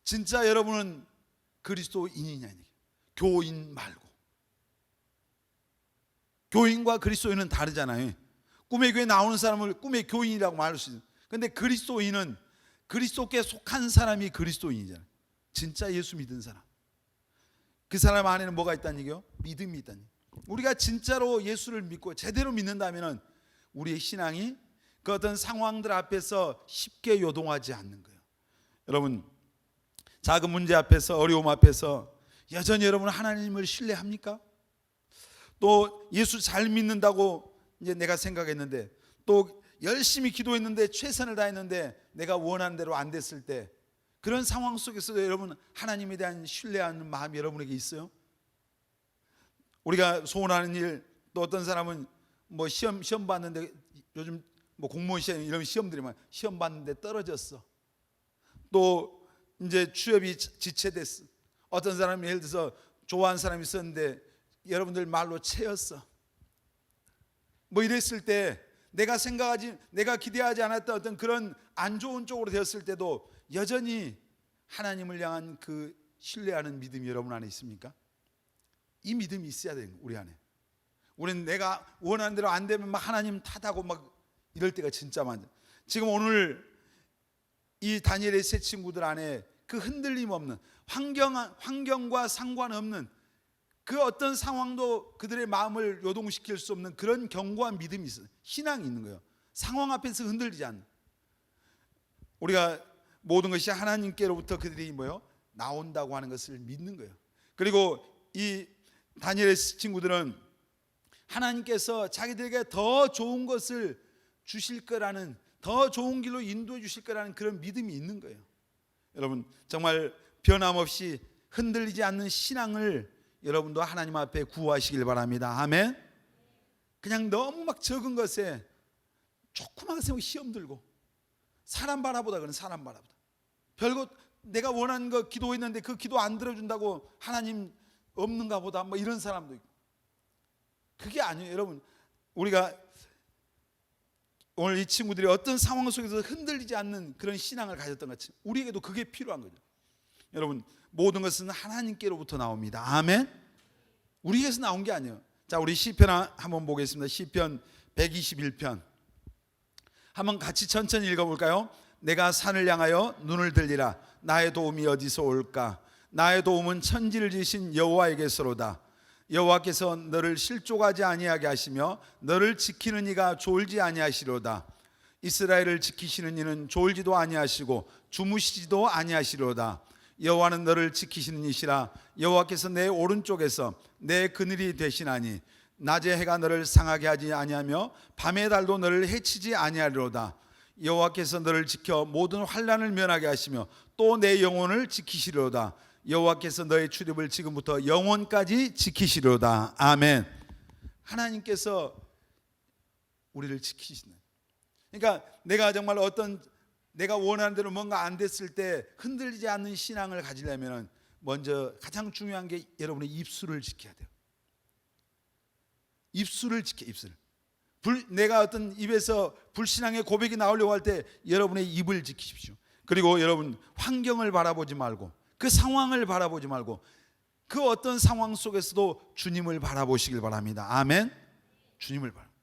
진짜 여러분은 그리스도인이냐? 교인 말고. 교인과 그리스도인은 다르잖아요. 꿈의 교회 나오는 사람을 꿈의 교인이라고 말할 수 있어요. 근데 그리스도인은 그리스도께 속한 사람이 그리스도인이잖아요. 진짜 예수 믿은 사람. 그 사람 안에는 뭐가 있다는 얘기요? 믿음이 있다는 얘기예요. 우리가 진짜로 예수를 믿고 제대로 믿는다면 우리의 신앙이 그 어떤 상황들 앞에서 쉽게 요동하지 않는 거예요. 여러분, 작은 문제 앞에서, 어려움 앞에서 여전히 여러분은 하나님을 신뢰합니까? 또 예수 잘 믿는다고 이제 내가 생각했는데, 또 열심히 기도했는데 최선을 다했는데 내가 원하는 대로 안 됐을 때, 그런 상황 속에서도 여러분 하나님에 대한 신뢰하는 마음이 여러분에게 있어요? 우리가 소원하는 일, 또 어떤 사람은 뭐 시험 봤는데, 요즘 뭐 공무원 시험 이런 시험들이 많아요. 시험 봤는데 떨어졌어. 또 이제 취업이 지체됐어. 어떤 사람이 예를 들어서 좋아하는 사람이 있었는데 여러분들 말로 채였어. 뭐 이랬을 때 내가 기대하지 않았던 어떤 그런 안 좋은 쪽으로 되었을 때도 여전히 하나님을 향한 그 신뢰하는 믿음이 여러분 안에 있습니까? 이 믿음이 있어야 돼요. 우리 안에. 우리는 내가 원하는 대로 안 되면 막 하나님 탓하고 막 이럴 때가 진짜 많아요. 지금 오늘 이 다니엘의 세 친구들 안에 그 흔들림 없는, 환경과 상관없는 그 어떤 상황도 그들의 마음을 요동시킬 수 없는 그런 견고한 믿음이 있어요. 신앙이 있는 거예요. 상황 앞에서 흔들리지 않는. 우리가 모든 것이 하나님께로부터 그들이 뭐요? 나온다고 하는 것을 믿는 거예요. 그리고 이 다니엘의 친구들은 하나님께서 자기들에게 더 좋은 것을 주실 거라는, 더 좋은 길로 인도해 주실 거라는 그런 믿음이 있는 거예요. 여러분, 정말 변함없이 흔들리지 않는 신앙을 여러분도 하나님 앞에 구하시길 바랍니다. 아멘. 그냥 너무 막 적은 것에 조그만 것에 시험 들고 사람 바라보다, 그런 사람 바라보다, 별것 내가 원하는 거 기도했는데 그 기도 안 들어준다고 하나님 없는가 보다, 뭐 이런 사람도 있고. 그게 아니에요. 여러분, 우리가 오늘 이 친구들이 어떤 상황 속에서 흔들리지 않는 그런 신앙을 가졌던 것 같이 우리에게도 그게 필요한 거죠. 여러분, 모든 것은 하나님께로부터 나옵니다. 아멘. 우리에게서 나온 게 아니에요. 자, 우리 시편 한번 보겠습니다. 시편 121편 한번 같이 천천히 읽어볼까요? 내가 산을 향하여 눈을 들리라. 나의 도움이 어디서 올까? 나의 도움은 천지를 지으신 여호와에게서로다. 여호와께서 너를 실족하지 아니하게 하시며 너를 지키는 이가 졸지 아니하시로다. 이스라엘을 지키시는 이는 졸지도 아니하시고 주무시지도 아니하시로다. 여호와는 너를 지키시는 이시라. 여호와께서 내 오른쪽에서 내 그늘이 되시나니 낮에 해가 너를 상하게 하지 아니하며 밤의 달도 너를 해치지 아니하리로다. 여호와께서 너를 지켜 모든 환난을 면하게 하시며 또 내 영혼을 지키시리로다. 여호와께서 너의 출입을 지금부터 영원까지 지키시리로다. 아멘. 하나님께서 우리를 지키시는. 그러니까 내가 정말 내가 원하는 대로 뭔가 안 됐을 때 흔들리지 않는 신앙을 가지려면 먼저 가장 중요한 게 여러분의 입술을 지켜야 돼요. 입술을 지켜, 입술. 내가 어떤 입에서 불신앙의 고백이 나오려고 할 때 여러분의 입을 지키십시오. 그리고 여러분, 환경을 바라보지 말고, 그 상황을 바라보지 말고, 그 어떤 상황 속에서도 주님을 바라보시길 바랍니다. 아멘. 주님을 바랍니다.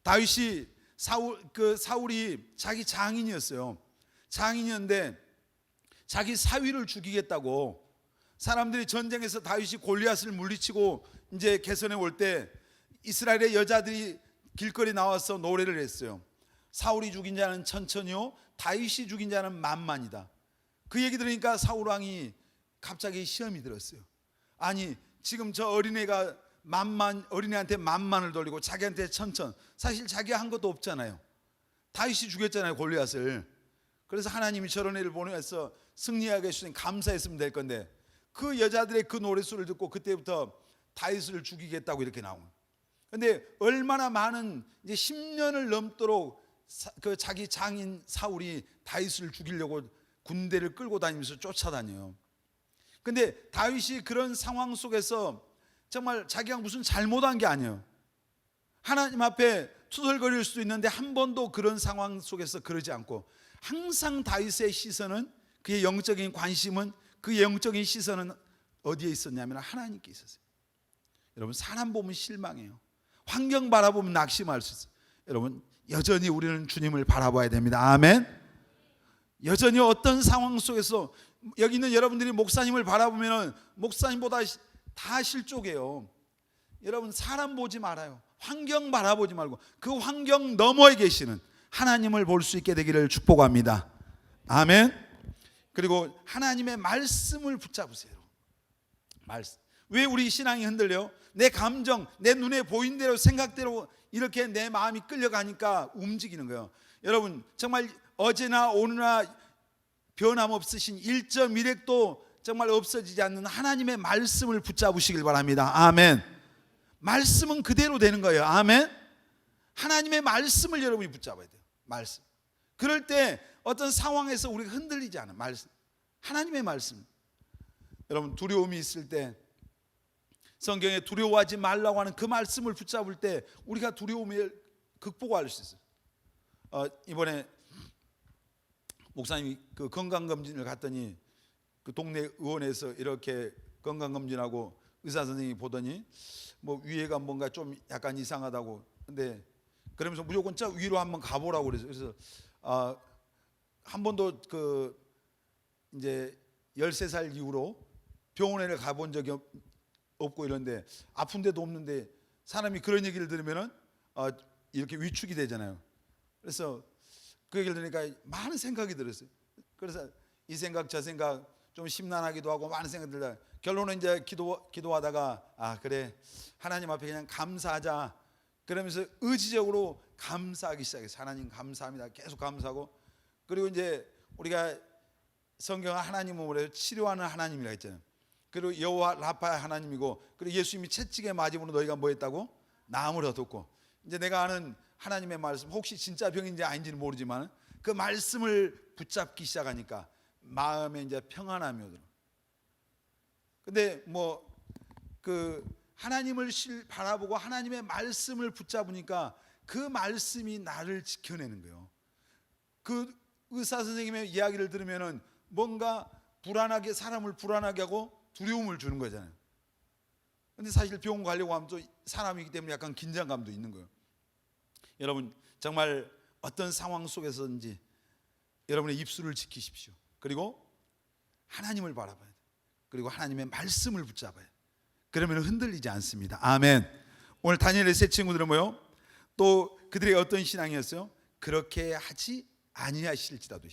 다윗이 사울이 자기 장인이었어요. 장인이었는데 자기 사위를 죽이겠다고 사람들이 전쟁에서 다윗이 골리앗을 물리치고 이제 개선해 올 때 이스라엘의 여자들이 길거리 나와서 노래를 했어요. 사울이 죽인 자는 천천히요, 다윗이 죽인 자는 만만이다. 그 얘기 들으니까 사울 왕이 갑자기 시험이 들었어요. 아니, 지금 저 어린애가 어린애한테 만만을 돌리고 자기한테 천천. 사실 자기가 한 것도 없잖아요. 다윗이 죽였잖아요, 골리앗을. 그래서 하나님이 저런 애를 보내서 승리하게 해주신 감사했으면 될 건데 그 여자들의 그 노랫소리를 듣고 그때부터 다윗을 죽이겠다고 이렇게 나오는. 근데 얼마나 많은 이제 10년을 넘도록 그 자기 장인 사울이 다윗을 죽이려고 군대를 끌고 다니면서 쫓아다녀요. 근데 다윗이 그런 상황 속에서 정말 자기가 무슨 잘못한 게 아니에요. 하나님 앞에 투덜거릴 수도 있는데 한 번도 그런 상황 속에서 그러지 않고 항상 다윗의 시선은, 그의 영적인 관심은, 그의 영적인 시선은 어디에 있었냐면 하나님께 있었어요. 여러분, 사람 보면 실망해요. 환경 바라보면 낙심할 수 있어요. 여러분, 여전히 우리는 주님을 바라봐야 됩니다. 아멘. 여전히 어떤 상황 속에서 여기 있는 여러분들이 목사님을 바라보면 목사님보다 다 실족해요. 여러분, 사람 보지 말아요. 환경 바라보지 말고 그 환경 너머에 계시는 하나님을 볼 수 있게 되기를 축복합니다. 아멘. 그리고 하나님의 말씀을 붙잡으세요. 말씀. 왜 우리 신앙이 흔들려요? 내 감정, 내 눈에 보인 대로, 생각대로 이렇게 내 마음이 끌려가니까 움직이는 거예요. 여러분, 정말 어제나 오늘나 변함없으신 1.1핵도 정말 없어지지 않는 하나님의 말씀을 붙잡으시길 바랍니다. 아멘. 말씀은 그대로 되는 거예요. 아멘. 하나님의 말씀을 여러분이 붙잡아야 돼요. 말씀. 그럴 때 어떤 상황에서 우리가 흔들리지 않아. 말씀. 하나님의 말씀. 여러분, 두려움이 있을 때 성경에 두려워하지 말라고 하는 그 말씀을 붙잡을 때 우리가 두려움을 극복할 수 있어요. 이번에 목사님이 그 건강검진을 갔더니 그 동네 의원에서 이렇게 건강검진하고 의사 선생님이 보더니 뭐 위에가 뭔가 좀 약간 이상하다고. 근데 그러면서 무조건 저 위로 한번 가보라고 그래서 한 번도 그 이제 13살 이후로 병원에 가본 적이 없고 이런데 아픈 데도 없는데 사람이 그런 얘기를 들으면은 이렇게 위축이 되잖아요. 그래서 그 얘기를 들으니까 많은 생각이 들었어요. 그래서 이 생각 저 생각 좀 심란하기도 하고 많은 생각이 들다 결론은 이제 기도하다가 그래, 하나님 앞에 그냥 감사하자. 그러면서 의지적으로 감사하기 시작했어요. 하나님 감사합니다. 계속 감사하고. 그리고 이제 우리가 성경 하나님은 뭐래요? 치료하는 하나님이라 했잖아요. 그리고 여호와 라파 하나님이고, 그리고 예수님이 채찍에 맞음으로 너희가 뭐 했다고? 나음을 얻었고. 이제 내가 아는 하나님의 말씀, 혹시 진짜 병인지 아닌지는 모르지만 그 말씀을 붙잡기 시작하니까 마음에 이제 평안함이 오더라. 근데 뭐 그 하나님을 바라보고 하나님의 말씀을 붙잡으니까 그 말씀이 나를 지켜내는 거예요. 그 의사 선생님의 이야기를 들으면은 뭔가 불안하게, 사람을 불안하게 하고 두려움을 주는 거잖아요. 근데 사실 병원 가려고 하면 또 사람이기 때문에 약간 긴장감도 있는 거예요. 여러분, 정말 어떤 상황 속에서든지 여러분의 입술을 지키십시오. 그리고 하나님을 바라봐야 돼요. 그리고 하나님의 말씀을 붙잡아야 돼요. 그러면 흔들리지 않습니다. 아멘. 오늘 다니엘의 세 친구들은 뭐요? 또 그들의 어떤 신앙이었어요? 그렇게 하지 아니하실지라도.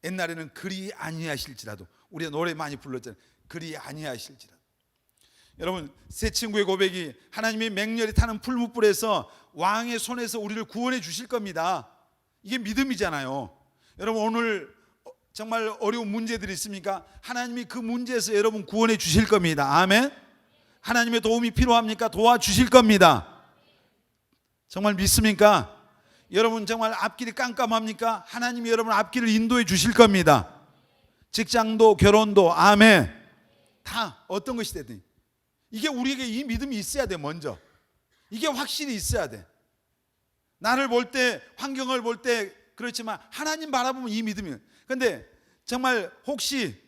옛날에는 그리 아니하실지라도, 우리가 노래 많이 불렀잖아요. 그리 아니하실지라도. 여러분, 세 친구의 고백이 하나님의 맹렬히 타는 풀무불에서 왕의 손에서 우리를 구원해 주실 겁니다. 이게 믿음이잖아요. 여러분, 오늘 정말 어려운 문제들이 있습니까? 하나님이 그 문제에서 여러분 구원해 주실 겁니다. 아멘. 하나님의 도움이 필요합니까? 도와주실 겁니다. 정말 믿습니까? 여러분 정말 앞길이 깜깜합니까? 하나님이 여러분 앞길을 인도해 주실 겁니다. 직장도 결혼도 아멘. 다 어떤 것이 되든 이게 우리에게 이 믿음이 있어야 돼. 먼저 이게 확실히 있어야 돼. 나를 볼 때, 환경을 볼 때 그렇지만 하나님 바라보면 이 믿음이. 근데 정말 혹시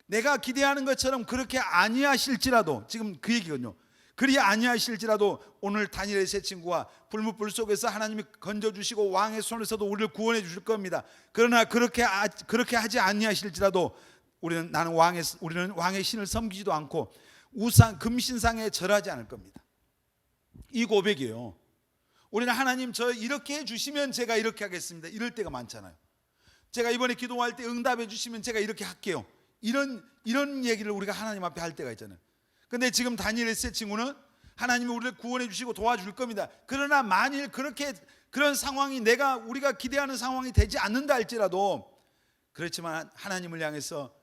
내가 기대하는 것처럼 그렇게 아니하실지라도, 지금 그 얘기거든요. 그리 아니하실지라도 오늘 다니엘의 세 친구와 불무불 속에서 하나님이 건져주시고 왕의 손에서도 우리를 구원해 주실 겁니다. 그러나 그렇게 하지 아니하실지라도 우리는 왕의 신을 섬기지도 않고 우상 금신상에 절하지 않을 겁니다. 이 고백이에요. 우리는 하나님 저 이렇게 해주시면 제가 이렇게 하겠습니다. 이럴 때가 많잖아요. 제가 이번에 기도할 때 응답해 주시면 제가 이렇게 할게요. 이런 얘기를 우리가 하나님 앞에 할 때가 있잖아요. 근데 지금 다니엘의 세 친구는 하나님이 우리를 구원해 주시고 도와줄 겁니다. 그러나 만일 그런 상황이 우리가 기대하는 상황이 되지 않는다 할지라도 그렇지만 하나님을 향해서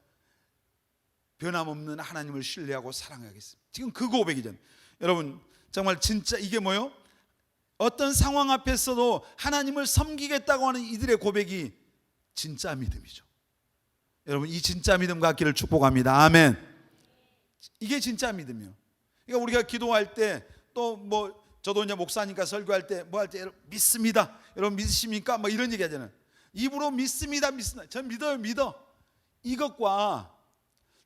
변함없는 하나님을 신뢰하고 사랑하겠습니다. 지금 그 고백이잖아요. 여러분 정말 진짜 이게 뭐요? 어떤 상황 앞에서도 하나님을 섬기겠다고 하는 이들의 고백이 진짜 믿음이죠. 여러분 이 진짜 믿음 갖기를 축복합니다. 아멘. 이게 진짜 믿음이요. 그러니까 우리가 기도할 때 또 뭐 저도 이제 목사니까 설교할 때 뭐 할 때 믿습니다. 여러분 믿으십니까? 뭐 이런 얘기 하잖아요. 입으로 믿습니다. 전 믿어요. 믿어. 이것과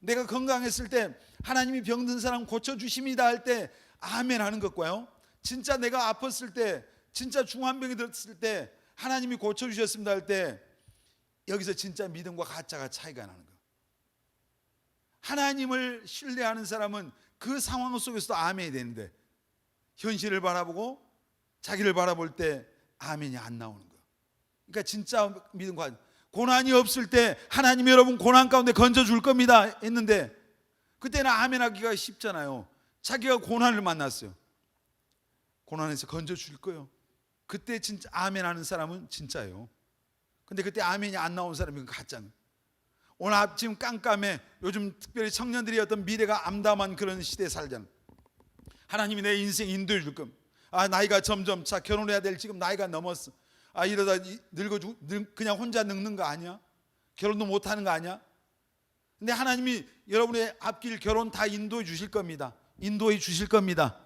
내가 건강했을 때 하나님이 병든 사람 고쳐주십니다 할 때 아멘 하는 것과요, 진짜 내가 아팠을 때, 진짜 중환병이 들었을 때 하나님이 고쳐주셨습니다 할 때 여기서 진짜 믿음과 가짜가 차이가 나는 거예요. 하나님을 신뢰하는 사람은 그 상황 속에서도 아멘이 되는데 현실을 바라보고 자기를 바라볼 때 아멘이 안 나오는 거예요. 그러니까 진짜 믿음과, 고난이 없을 때 하나님이 여러분 고난 가운데 건져줄 겁니다 했는데 그때는 아멘하기가 쉽잖아요. 자기가 고난을 만났어요. 고난에서 건져줄 거예요. 그때 진짜 아멘하는 사람은 진짜예요. 근데 그때 아멘이 안 나온 사람이 가짜는. 오늘 지금 깜깜해. 요즘 특별히 청년들이 어떤 미래가 암담한 그런 시대에 살잖아요. 하나님이 내 인생 인도해 줄 겁니다. 나이가 점점 결혼해야 될 지금 나이가 넘었어. 이러다 그냥 혼자 늙는 거 아니야? 결혼도 못하는 거 아니야? 근데 하나님이 여러분의 앞길 결혼 다 인도해 주실 겁니다. 인도해 주실 겁니다.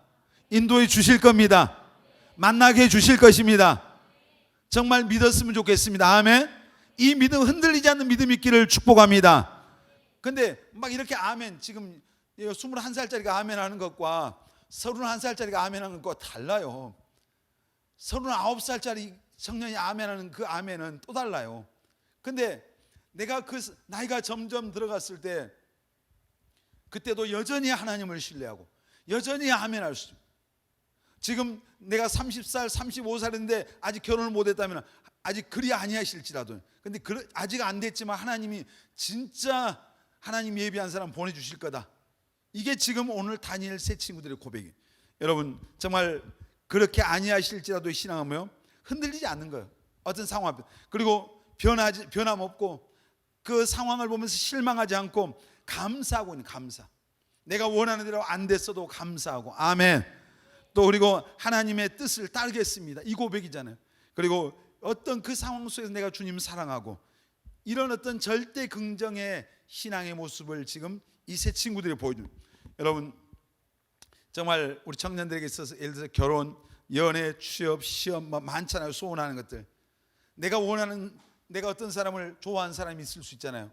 인도해 주실 겁니다. 만나게 해 주실 것입니다. 정말 믿었으면 좋겠습니다. 아멘. 이 믿음, 흔들리지 않는 믿음 있기를 축복합니다. 근데 막 이렇게 아멘, 지금 21살짜리가 아멘 하는 것과 31살짜리가 아멘 하는 것과 달라요. 39살짜리 청년이 아멘 하는 그 아멘은 또 달라요. 근데 내가 그 나이가 점점 들어갔을 때 그때도 여전히 하나님을 신뢰하고 여전히 아멘 할 수. 지금 내가 30살 35살인데 아직 결혼을 못했다면 아직 그리 아니하실지라도, 근데 아직 안 됐지만 하나님이 진짜 하나님 예비한 사람 보내주실 거다. 이게 지금 오늘 다니엘 세 친구들의 고백이에요. 여러분 정말 그렇게 아니하실지라도 신앙하며 흔들리지 않는 거예요. 어떤 상황 앞에. 그리고 변함없고 그 상황을 보면서 실망하지 않고 감사하고 있는 감사. 내가 원하는 대로 안 됐어도 감사하고 아멘. 또 그리고 하나님의 뜻을 따르겠습니다. 이 고백이잖아요. 그리고 어떤 그 상황 속에서 내가 주님을 사랑하고 이런 어떤 절대 긍정의 신앙의 모습을 지금 이 세 친구들이 보여줍니다. 여러분 정말 우리 청년들에게 있어서 예를 들어서 결혼, 연애, 취업, 시험 많잖아요. 소원하는 것들. 내가 어떤 사람을 좋아하는 사람이 있을 수 있잖아요.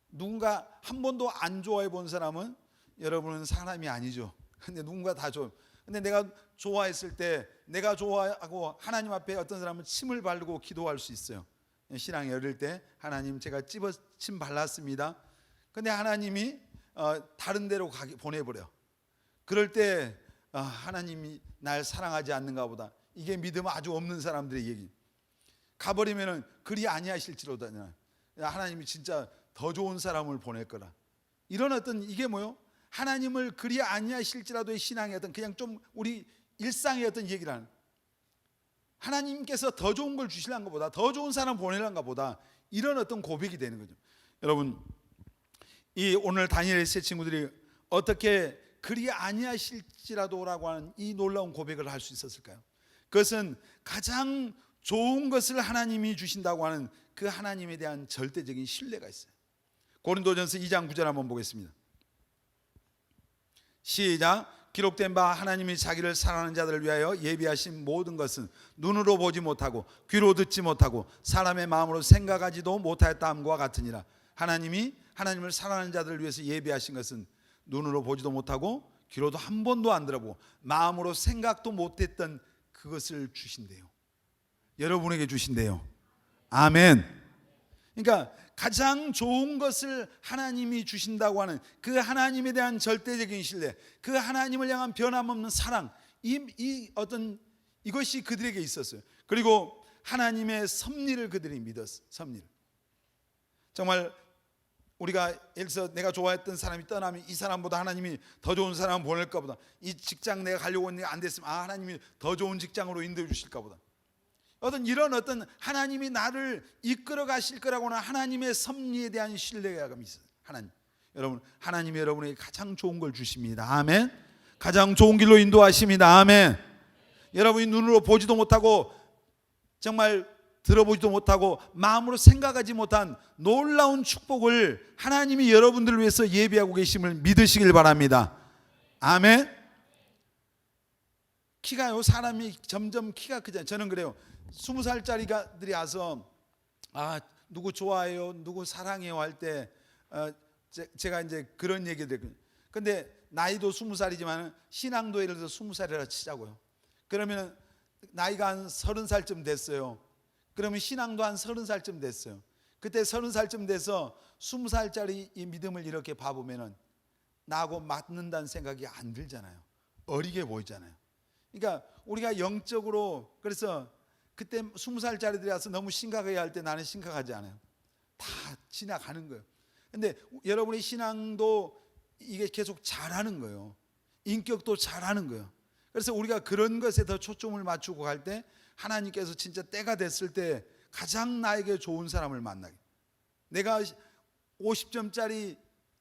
누군가 한 번도 안 좋아해 본 사람은 여러분은 사람이 아니죠. 근데 누군가 다 좋아요. 근데 내가 좋아했을 때 내가 좋아하고 하나님 앞에 어떤 사람은 침을 바르고 기도할 수 있어요. 신앙이 어릴 때 하나님 제가 침 발랐습니다. 근데 하나님이 다른 데로 보내버려. 그럴 때 하나님이 날 사랑하지 않는가 보다. 이게 믿음 아주 없는 사람들의 얘기. 가버리면은 그리 아니하실지로다. 하나님이 진짜 더 좋은 사람을 보낼 거라. 이런 어떤 이게 뭐요? 하나님을 그리 아니하실지라도의 신앙의 어떤 그냥 좀 우리 일상의 어떤 얘기를 하는, 하나님께서 더 좋은 걸 주시려는 것보다 더 좋은 사람 보내려는 것보다 이런 어떤 고백이 되는 거죠. 여러분 이 오늘 다니엘의 세 친구들이 어떻게 그리 아니하실지라도라고 하는 이 놀라운 고백을 할 수 있었을까요? 그것은 가장 좋은 것을 하나님이 주신다고 하는 그 하나님에 대한 절대적인 신뢰가 있어요. 고린도전서 2장 9절 한번 보겠습니다. 시작. 기록된 바 하나님이 자기를 사랑하는 자들을 위하여 예비하신 모든 것은 눈으로 보지 못하고 귀로 듣지 못하고 사람의 마음으로 생각하지도 못하였다함과 같으니라. 하나님이 하나님을 사랑하는 자들을 위해서 예비하신 것은 눈으로 보지도 못하고 귀로도 한 번도 안 들어보고 마음으로 생각도 못했던 그것을 주신대요. 여러분에게 주신대요. 아멘. 그러니까 가장 좋은 것을 하나님이 주신다고 하는 그 하나님에 대한 절대적인 신뢰, 그 하나님을 향한 변함없는 사랑, 이것이 그들에게 있었어요. 그리고 하나님의 섭리를 그들이 믿었어요. 섭리를. 정말 우리가 예를 들어서 내가 좋아했던 사람이 떠나면 이 사람보다 하나님이 더 좋은 사람을 보낼까 보다, 이 직장 내가 가려고 했는데 안 됐으면 하나님이 더 좋은 직장으로 인도해 주실까 보다, 이런 어떤 하나님이 나를 이끌어 가실 거라고는 하나님의 섭리에 대한 신뢰감이 있어요. 여러분, 하나님이 여러분에게 가장 좋은 걸 주십니다. 아멘. 가장 좋은 길로 인도하십니다. 아멘. 여러분이 눈으로 보지도 못하고 정말 들어보지도 못하고 마음으로 생각하지 못한 놀라운 축복을 하나님이 여러분들을 위해서 예비하고 계심을 믿으시길 바랍니다. 아멘. 키가요, 사람이 점점 키가 크잖아요. 저는 그래요. 20살짜리들이 와서 누구 좋아해요, 누구 사랑해요 할 때 제가 이제 그런 얘기를 드렸거든요. 근데 나이도 20살이지만 신앙도 예를 들어서 20살이라 치자고요. 그러면 나이가 한 30살쯤 됐어요. 그러면 신앙도 한 30살쯤 됐어요. 그때 30살쯤 돼서 20살짜리 이 믿음을 이렇게 봐보면은 나하고 맞는다는 생각이 안 들잖아요. 어리게 보이잖아요. 그러니까 우리가 영적으로, 그래서 그때 20살짜리들이 와서 너무 심각하게 할 때 나는 심각하지 않아요. 다 지나가는 거예요. 근데 여러분의 신앙도 이게 계속 잘하는 거예요. 인격도 잘하는 거예요. 그래서 우리가 그런 것에 더 초점을 맞추고 갈 때 하나님께서 진짜 때가 됐을 때 가장 나에게 좋은 사람을 만나게. 내가 50점짜리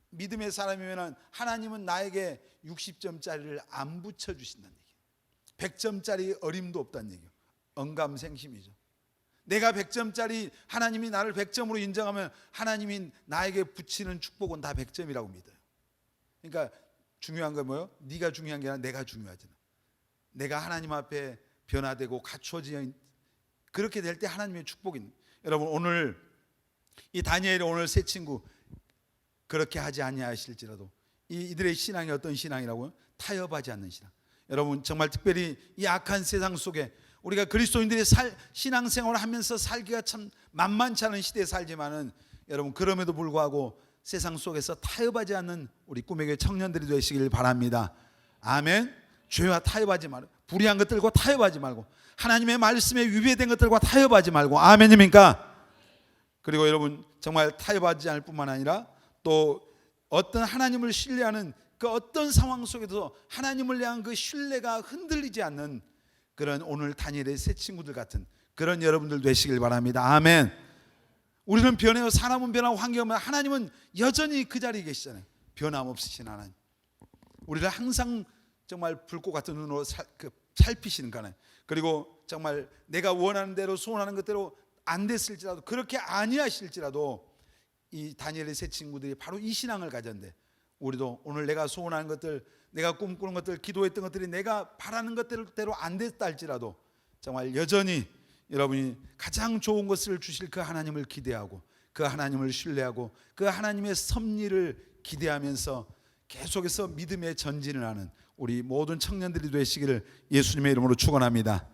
믿음의 사람이면 하나님은 나에게 60점짜리를 안 붙여주신다는 얘기예요. 100점짜리 어림도 없다는 얘기예요. 언감생심이죠. 내가 100점짜리 하나님이 나를 100점으로 인정하면 하나님이 나에게 붙이는 축복은 다 100점이라고 믿어요. 그러니까 중요한 건 뭐예요? 네가 중요한 게 아니라 내가 중요하잖아. 내가 하나님 앞에 변화되고 갖춰진, 그렇게 될 때 하나님의 축복이. 여러분, 오늘 이 다니엘의 오늘 세 친구 그렇게 하지 아니하실지라도 이들의 신앙이 어떤 신앙이라고요? 타협하지 않는 신앙. 여러분, 정말 특별히 이 악한 세상 속에 우리가 그리스도인들이 신앙생활을 하면서 살기가 참 만만치 않은 시대에 살지만은 여러분, 그럼에도 불구하고 세상 속에서 타협하지 않는 우리 꿈의 교회 청년들이 되시길 바랍니다. 아멘. 죄와 타협하지 말고, 불의한 것들과 타협하지 말고, 하나님의 말씀에 위배된 것들과 타협하지 말고. 아멘입니까? 그리고 여러분, 정말 타협하지 않을 뿐만 아니라 또 어떤 하나님을 신뢰하는 그 어떤 상황 속에서 하나님을 향한 그 신뢰가 흔들리지 않는 그런 오늘 다니엘의 새 친구들 같은 그런 여러분들 되시길 바랍니다. 아멘. 우리는 변해요. 사람은 변하고 환경은 변하고 하나님은 여전히 그 자리에 계시잖아요. 변함없으신 하나님. 우리를 항상 정말 불꽃 같은 눈으로 살피시는 하나님. 그리고 정말 내가 원하는 대로 소원하는 것대로 안 됐을지라도, 그렇게 아니하실지라도 이 다니엘의 새 친구들이 바로 이 신앙을 가졌는데, 우리도 오늘 내가 소원하는 것들, 내가 꿈꾸는 것들, 기도했던 것들이 내가 바라는 것대로 안 됐다 할지라도 정말 여전히 여러분이 가장 좋은 것을 주실 그 하나님을 기대하고, 그 하나님을 신뢰하고, 그 하나님의 섭리를 기대하면서 계속해서 믿음의 전진을 하는 우리 모든 청년들이 되시기를 예수님의 이름으로 축원합니다.